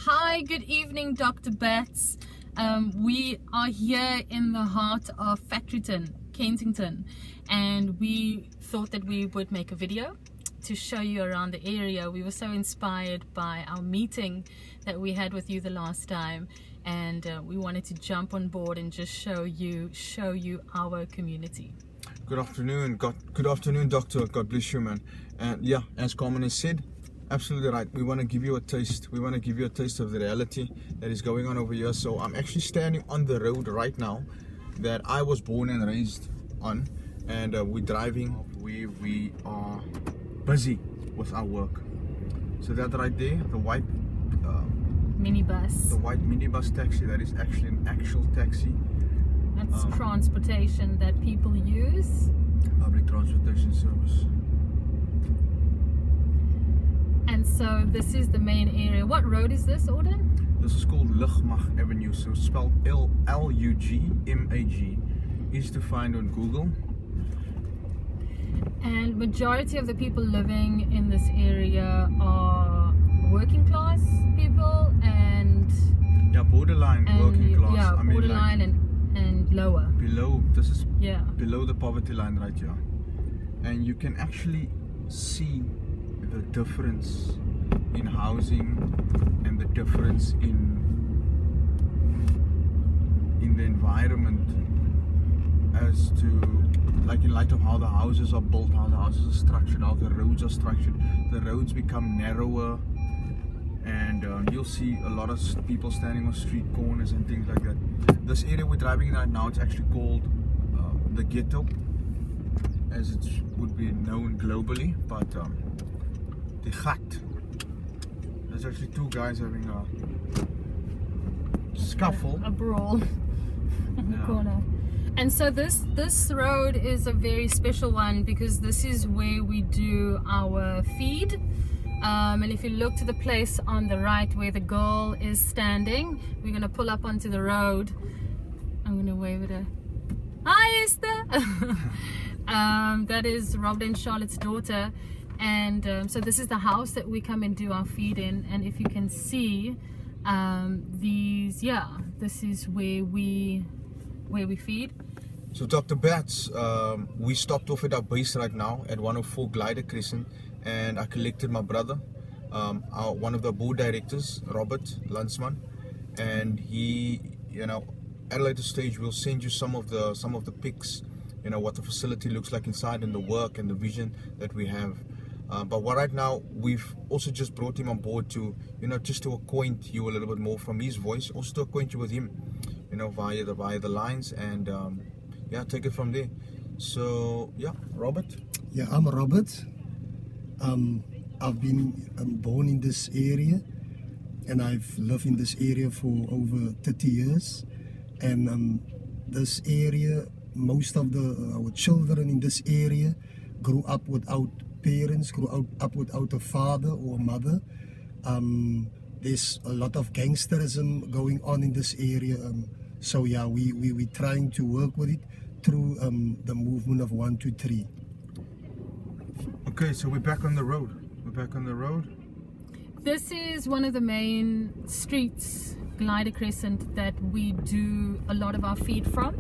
Hi, good evening, Dr. Bats. We are here in the heart of Factoryton, Kensington, and we thought that we would make a video to show you around the area. We were so inspired by our meeting that we had with you the last time, and we wanted to jump on board and just show you our community. Good afternoon, doctor. God bless you, man. And yeah, as Carmen has said, absolutely right. We want to give you a taste. We want to give you a taste of the reality that is going on over here. So I'm actually standing on the road right now that I was born and raised on, and we're driving. We are busy with our work. So that right there, the white Minibus. the white minibus taxi, that is actually an actual taxi. That's transportation that people use. Public transportation service. And so this is the main area. What road is this, Auden? This is called Lugmag Avenue, so spelled Lugmag. Easy to find on Google. And majority of the people living in this area are working class people and Borderline working class. Yeah, I mean, borderline like and lower. below. This is below the poverty line right here, and you can actually see the difference in housing and the difference in the environment as to, like, in light of how the houses are built, how the houses are structured, how the roads are structured. The roads become narrower, and you'll see a lot of people standing on street corners and things like that. This area we're driving in right now, it's actually called the ghetto, as it would be known globally, but the gat. There's actually two guys having a scuffle, a brawl in the corner. And so this road is a very special one because this is where we do our feed. And if you look to the place on the right where the girl is standing, we're going to pull up onto the road. I'm going to wave at her. Hi, Esther! That is Robert and Charlotte's daughter. And so this is the house that we come and do our feed in. And if you can see, this is where we feed. So Dr. Bats, we stopped off at our base right now at 104 Glider Crescent, and I collected my brother, one of the board directors, Robert Landsman, and he, at a later stage we'll send you some of the pics, what the facility looks like inside and the work and the vision that we have. But right now we've also just brought him on board to, just to acquaint you a little bit more from his voice, also to acquaint you with him, via the lines, and take it from there. So Robert. Yeah, I'm Robert. I've been born in this area, and I've lived in this area for over 30 years. And this area, most of our children in this area grew up without parents, grew up without a father or a mother. There's a lot of gangsterism going on in this area. So we're trying to work with it through the movement of 1, 2, 3. Okay, so we're back on the road. This is one of the main streets, Glider Crescent, that we do a lot of our feed from.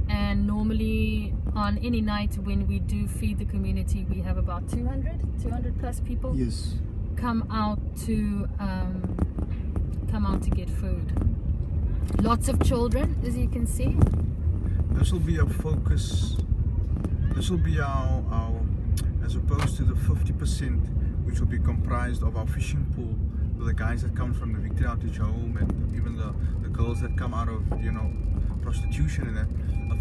And normally on any night when we do feed the community, we have about 200 plus people. Yes. Come out to get food. Lots of children, as you can see. This will be our focus. This will be our as opposed to the 50%, which will be comprised of our fishing pool, the guys that come from the Victory Outreach Home, and even the girls that come out of prostitution, and that.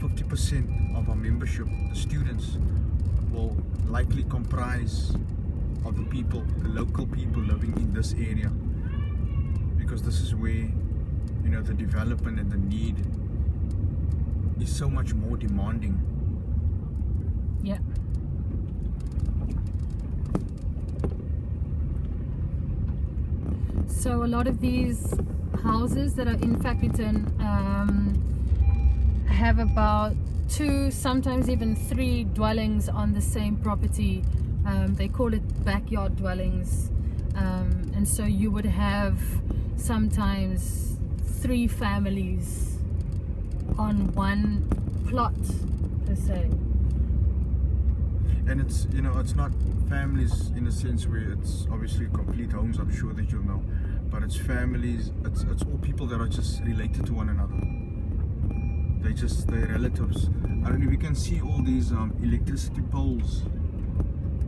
50% of our membership, the students, will likely comprise of the people, the local people living in this area, because this is where the development and the need is so much more demanding. Yeah. So a lot of these houses that are in Factoryton have about 2, sometimes even 3 dwellings on the same property. They call it backyard dwellings. And so you would have sometimes 3 families on one plot per se. And it's, you know, it's not families in a sense where it's obviously complete homes, I'm sure that you'll know, but it's families, it's all people that are just related to one another. They're relatives. I don't know if you can see all these electricity poles.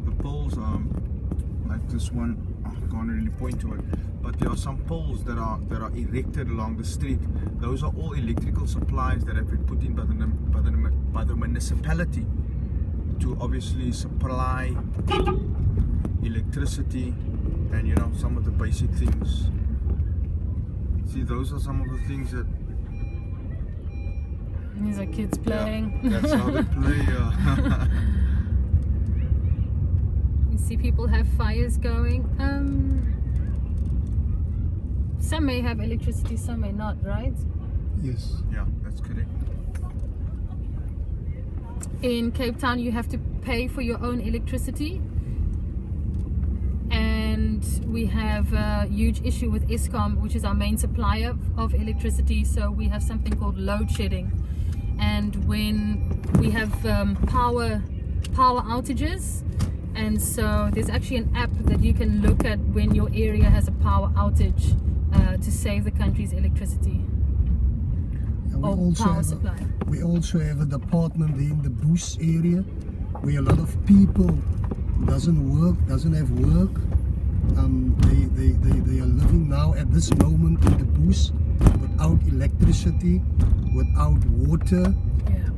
The poles, like this one, I can't really point to it, but there are some poles that are erected along the street. Those are all electrical supplies that have been put in by the municipality to obviously supply electricity and, you know, some of the basic things. See, those are some of the things that. These are kids playing. Yeah, that's how they play. You see people have fires going. Some may have electricity, some may not, right? Yes. Yeah, that's correct. In Cape Town you have to pay for your own electricity, and we have a huge issue with Eskom, which is our main supplier of electricity. So we have something called load shedding, and when we have power outages, and so there's actually an app that you can look at when your area has a power outage to save the country's electricity. We also have a department in the bush area where a lot of people doesn't have work. They are living now at this moment in the bush without electricity, without water,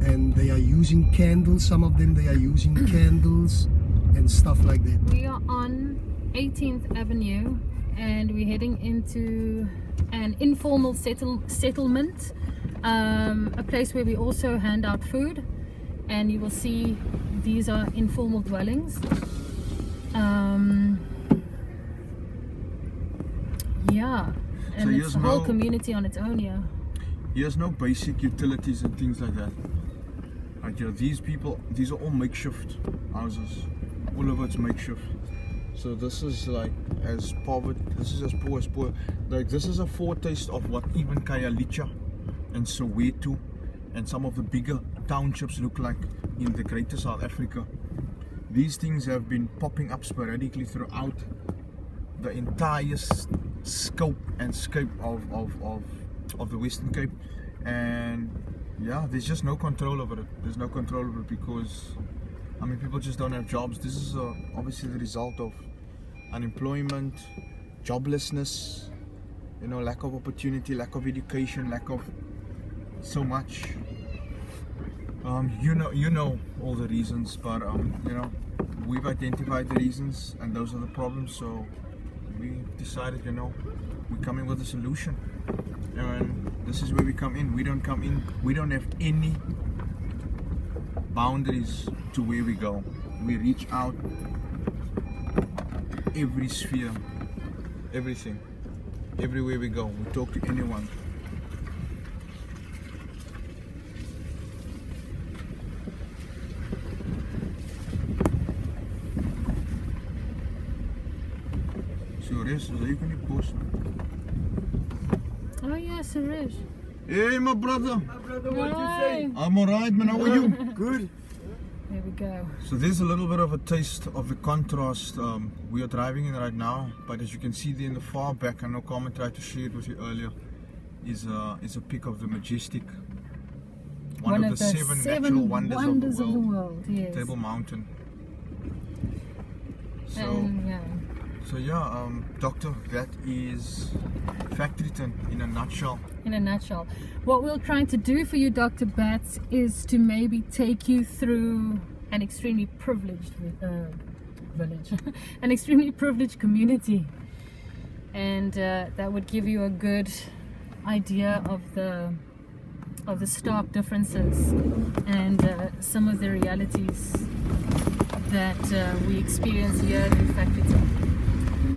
and they are using candles. Some of them they are using candles and stuff like that. We are on 18th Avenue and we're heading into an informal settlement. A place where we also hand out food, and you will see these are informal dwellings. Yeah, and So it's a whole community on its own here. Here's no basic utilities and things like that. Like, you know, these people, these are all makeshift houses. All of it's makeshift. So this is like as poverty. This is as poor. Like, this is a foretaste of what even Khayelitsha and Soweto and some of the bigger townships look like in the greater South Africa. These things have been popping up sporadically throughout the entire scope and scape of the Western Cape, and yeah, there's just no control over it. There's no control over it because, I mean, people just don't have jobs. This is obviously the result of unemployment, joblessness, you know, lack of opportunity, lack of education, lack of so much. You know all the reasons, but you know, we've identified the reasons, and those are the problems. So we decided, you know, we're coming with a solution, and this is where we come in. We don't come in. We don't have any boundaries to where we go. We reach out every sphere, everything, everywhere we go. We talk to anyone. Suresh, so you can post. Oh yeah, Suresh. Hey, my brother. My brother, what you say? I'm alright, man. How are you? Good. There we go. So there's a little bit of a taste of the contrast we are driving in right now, but as you can see there in the far back, I know Carmen tried to share it with you earlier, is a pic of the Majestic, one of the seven natural wonders of the world, yes. Table Mountain. So, Yeah. so yeah, Doctor, that is Factoryton in a nutshell. In a nutshell, what we're trying to do for you, Dr. Bats, is to maybe take you through an extremely privileged village, an extremely privileged community, and that would give you a good idea of the stark differences and some of the realities that we experience here in Factoryton.